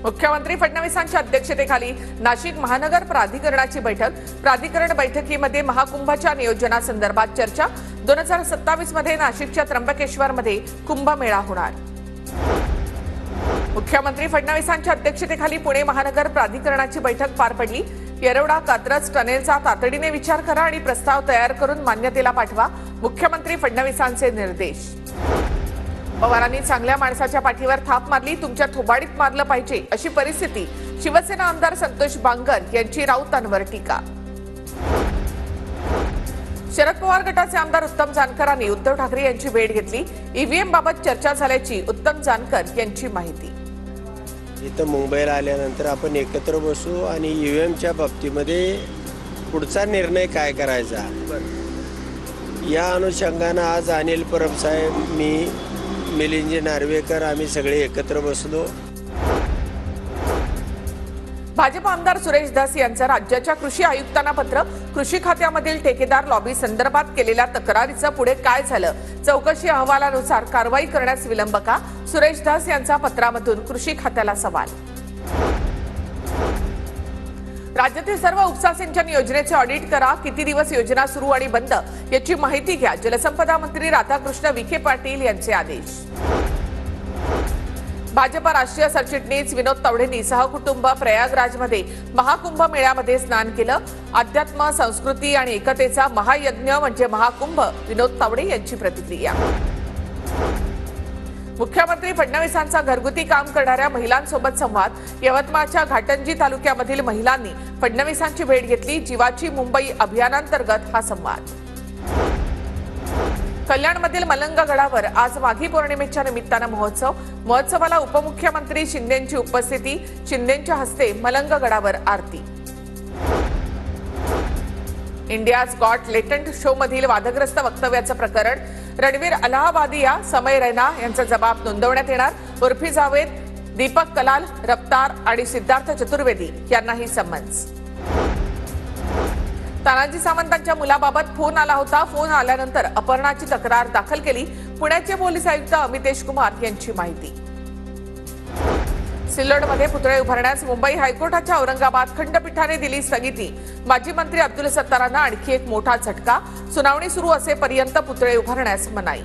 मुख्यमंत्री फडणवीसांच्या अध्यक्षतेखाली नाशिक महानगर प्राधिकरणाची बैठक। प्राधिकरण बैठकीमध्ये महाकुंभाच्या नियोजनासंदर्भात चर्चा। 2027 मध्ये नाशिकच्या त्र्यंबकेश्वरमध्ये कुंभमेळा होणार। मुख्यमंत्री फडणवीसांच्या अध्यक्षतेखाली पुणे महानगर प्राधिकरणाची बैठक पार पडली। येरवडा कात्रज टनेलचा तातडीने विचार करा आणि प्रस्ताव तयार करून मान्यतेला पाठवा, मुख्यमंत्री फडणवीसांचे निर्देश। पवारांनी चांगल्या माणसाच्या पाठीवर थाप मारली, तुमच्या थोबाडीत मारलं पाहिजे अशी परिस्थिती। शिवसेना आमदार संतोष बांगर यांची राऊतांवर टीका। शरद पवार गटाचे आमदार उत्तम जानकरांनी उद्धव ठाकरे यांची भेट घेतली। ईव्हीएम बाबत चर्चा झाल्याची उत्तम जानकर यांची माहिती। इथं मुंबईला आल्यानंतर आपण एकत्र बसू आणि ईव्हीएमच्या बाबतीमध्ये पुढचा निर्णय काय करायचा या अनुषंगाने आज अनिल परब साहेब, मी, मिलिंद नार्वेकर आम्ही सगळे एकत्र बसलो। भाजप आमदार सुरेश धस यांचं राज्याच्या कृषी आयुक्तांना पत्र। कृषी खात्यामधील ठेकेदार लॉबी संदर्भात केलेल्या तक्रारीचं पुढे काय झालं, चौकशी अहवालानुसार कारवाई करण्यास विलंब का? सुरेश धस यांचा पत्रामधून कृषी खात्याला सवाल। राज्यातील सर्व उपसा सिंचन योजनेचे ऑडिट करा, किती दिवस योजना सुरू आणि बंद याची माहिती घ्या, जलसंपदा मंत्री राधाकृष्ण विखे पाटील यांचे आदेश। भाजप राष्ट्रीय सरचिटणीस विनोद तावडेंनी सहकुटुंब प्रयागराजमध्ये महाकुंभ मेळ्यामध्ये स्नान केलं। अध्यात्म, संस्कृती आणि एकतेचा महायज्ञ म्हणजे महाकुंभ, विनोद तावडे यांची प्रतिक्रिया। मुख्यमंत्री फडणवीसांचा घरगुती काम करणाऱ्या महिलांसोबत संवाद। यवतमाळच्या घाटंजी तालुक्यामधील महिलांनी फडणवीसांची भेट घेतली। जीवाची मुंबई अभियानांतर्गत हा संवाद। कल्याणमधील मलंग गडावर आज माघी पौर्णिमेच्या निमित्तानं महोत्सवाला उपमुख्यमंत्री शिंदेंची उपस्थिती। शिंदेंच्या हस्ते मलंग गडावर आरती। इंडियाज गॉट लेटंट शो मधील वादग्रस्त वक्तव्याचं प्रकरण। रणवीर अलाहाबादिया, समय रैना यांचा जबाब नोंदवण्यात येणार। उर्फी जावेद, दीपक कलाल, रफ्तार आणि सिद्धार्थ चतुर्वेदी यांनाही समन्स। तानाजी सावंतांच्या मुलाबाबत फोन आला होता। फोन आल्यानंतर अपहरणाची तक्रार दाखल केली। पुण्याचे पोलीस आयुक्त अमितेश कुमार यांची माहिती। सिल्लोडमध्ये पुतळे उभारण्यास मुंबई हायकोर्टाच्या औरंगाबाद खंडपीठाने दिली स्थगिती। माजी मंत्री अब्दुल सत्तारांना आणखी एक मोठा झटका। सुनावणी सुरू असेपर्यंत पुतळे उभारण्यास मनाई।